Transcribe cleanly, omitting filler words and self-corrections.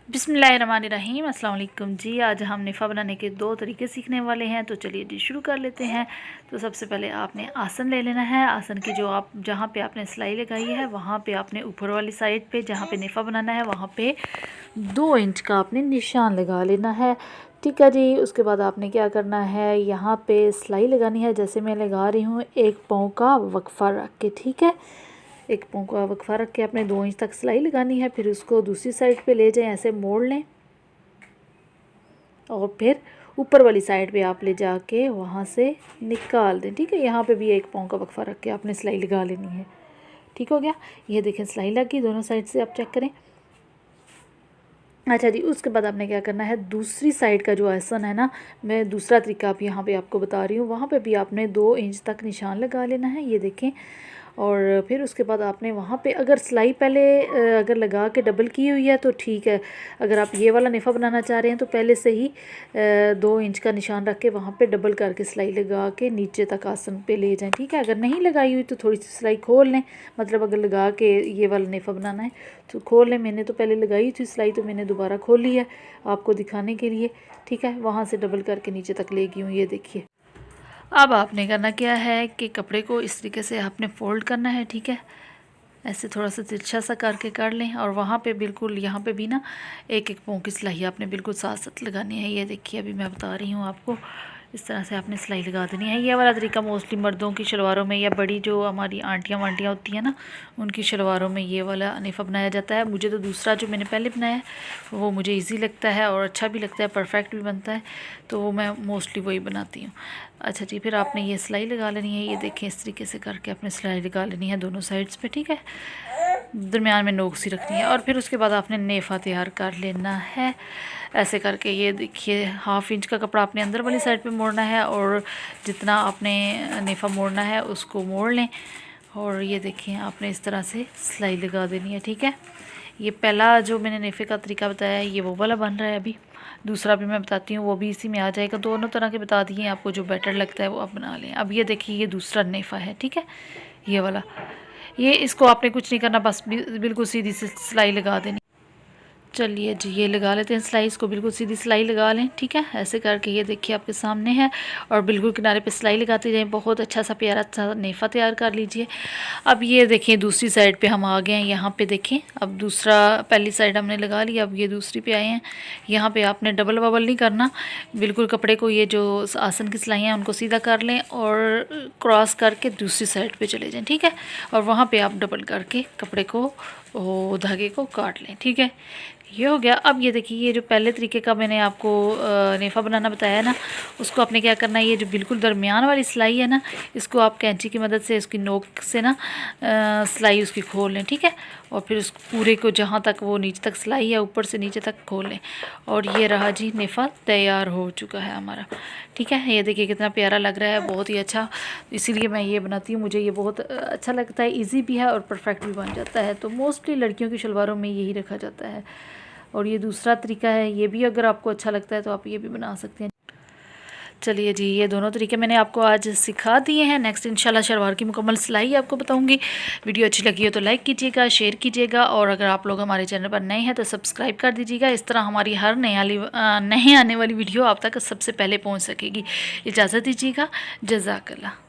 बिस्मिल्लाहिर्रहमानिर्रहीम अस्सलाम वालेकुम जी। आज हम निफ़ा बनाने के दो तरीके सीखने वाले हैं, तो चलिए जी शुरू कर लेते हैं। तो सबसे पहले आपने आसन ले लेना है। आसन की जो आप जहाँ पे आपने सिलाई लगाई है वहाँ पे आपने ऊपर वाली साइड पे जहाँ पे निफ़ा बनाना है वहाँ पे 2 इंच का आपने निशान लगा लेना है। ठीक है जी। उसके बाद आपने क्या करना है, यहाँ पे सिलाई लगानी है जैसे मैं लगा रही हूँ, 1 पाँव का वक्फ़ा रख के। ठीक है, 1 पाँव का वक्फ़ा रख के आपने 2 इंच तक सिलाई लगानी है। फिर उसको दूसरी साइड पे ले जाएं, ऐसे मोड़ लें और फिर ऊपर वाली साइड पे आप ले जाके वहाँ से निकाल दें। ठीक है, यहाँ पे भी 1 पाँव का वक्फ़ा रख के आपने सिलाई लगा लेनी है। ठीक हो गया, ये देखें सिलाई लग गई दोनों साइड से, आप चेक करें। अच्छा जी, उसके बाद आपने क्या करना है, दूसरी साइड का जो आसन है ना, मैं दूसरा तरीका आप यहाँ पे आपको बता रही हूँ, वहाँ पे भी आपने 2 इंच तक निशान लगा लेना है, ये देखें। और फिर उसके बाद आपने वहाँ पे अगर सिलाई पहले अगर लगा के डबल की हुई है तो ठीक है। अगर आप ये वाला निफ़ा बनाना चाह रहे हैं तो पहले से ही 2 इंच का निशान रख के वहाँ पे डबल करके सिलाई लगा के नीचे तक आसन पे ले जाएं। ठीक है, अगर नहीं लगाई हुई तो थोड़ी सी सिलाई खोल लें, मतलब अगर लगा के ये वाला निफ़ा बनाना है तो खोल लें। मैंने तो पहले लगाई थी सिलाई, तो मैंने दोबारा खोली है आपको दिखाने के लिए। ठीक है, वहाँ से डबल करके नीचे तक ले गई हूँ, ये देखिए। अब आपने करना क्या है कि कपड़े को इस तरीके से आपने फ़ोल्ड करना है। ठीक है, ऐसे थोड़ा सा तिरछा सा करके कर लें और वहाँ पे बिल्कुल यहाँ पे भी ना 1-1 पाँव की सिलाई आपने बिल्कुल साथ साथ लगानी है। ये देखिए, अभी मैं बता रही हूँ आपको, इस तरह से आपने सिलाई लगा देनी है। ये वाला तरीका मोस्टली मर्दों की शलवारों में या बड़ी जो हमारी आंटियाँ वांटियाँ होती हैं ना, उनकी शलवारों में ये वाला निफ़ा बनाया जाता है। मुझे तो दूसरा जो मैंने पहले बनाया है वो मुझे ईजी लगता है और अच्छा भी लगता है, परफेक्ट भी बनता है, तो वो मैं मोस्टली वही बनाती हूँ। अच्छा जी, फिर आपने ये सिलाई लगा लेनी है। ये देखें, इस तरीके से करके आपने सिलाई लगा लेनी है दोनों साइड्स पे। ठीक है, दरमियान में नोक सी रखनी है और फिर उसके बाद आपने नेफ़ा तैयार कर लेना है ऐसे करके। ये देखिए, 1/2 इंच का कपड़ा आपने अंदर वाली साइड पे मोड़ना है और जितना आपने नेफ़ा मोड़ना है उसको मोड़ लें और ये देखिए आपने इस तरह से सिलाई लगा देनी है। ठीक है, ये पहला जो मैंने नेफ़े का तरीका बताया है ये वो वाला बन रहा है। अभी दूसरा भी मैं बताती हूँ, वो भी इसी में आ जाएगा। दोनों तरह के बता दिए, आपको जो बेटर लगता है वो आप बना लें। अब ये देखिए, ये दूसरा नेफ़ा है। ठीक है, ये वाला, ये इसको आपने कुछ नहीं करना, बस बिल्कुल सीधी सी सिलाई लगा देनी। चलिए जी, ये लगा लेते हैं सिलाई, इसको बिल्कुल सीधी सिलाई लगा लें। ठीक है, ऐसे करके ये देखिए आपके सामने है और बिल्कुल किनारे पे सिलाई लगाते जाएं। बहुत अच्छा सा प्यारा सा नेफ़ा तैयार कर लीजिए। अब ये देखिए, दूसरी साइड पे हम आ गए हैं। यहाँ पे देखें, अब दूसरा, पहली साइड हमने लगा लिया, अब ये दूसरी पे आए हैं। यहाँ पे आपने डबल वबल नहीं करना, बिल्कुल कपड़े को ये जो आसन की सिलाई हैं उनको सीधा कर लें और क्रॉस करके दूसरी साइड पे चले जाएं। ठीक है, और वहाँ पे आप डबल करके कपड़े को, धागे को काट लें। ठीक है, ये हो गया। अब ये देखिए, ये जो पहले तरीके का मैंने आपको नेफ़ा बनाना बताया ना, उसको आपने क्या करना है, ये जो बिल्कुल दरमियान वाली सिलाई है ना, इसको आप कैंची की मदद से इसकी नोक से ना सिलाई उसकी खोल लें। ठीक है, और फिर उस पूरे को जहाँ तक वो नीचे तक सिलाई है ऊपर से नीचे तक खोल लें और ये रहा जी, नेफ़ा तैयार हो चुका है हमारा। ठीक है, ये देखिए कितना प्यारा लग रहा है, बहुत ही अच्छा। इसीलिए मैं ये बनाती हूँ, मुझे ये बहुत अच्छा लगता है, ईजी भी है और परफेक्ट भी बन जाता है। तो मोस्टली लड़कियों की शलवारों में यही रखा जाता है। और ये दूसरा तरीका है, ये भी अगर आपको अच्छा लगता है तो आप ये भी बना सकते हैं। चलिए जी, ये दोनों तरीके मैंने आपको आज सिखा दिए हैं। नेक्स्ट इंशाल्लाह शलवार की मुकम्मल सिलाई आपको बताऊंगी। वीडियो अच्छी लगी हो तो लाइक कीजिएगा, शेयर कीजिएगा और अगर आप लोग हमारे चैनल पर नए हैं तो सब्सक्राइब कर दीजिएगा। इस तरह हमारी हर नए आने वाली वीडियो आप तक सबसे पहले पहुँच सकेगी। इजाज़त दीजिएगा, जज़ाकल्लाह।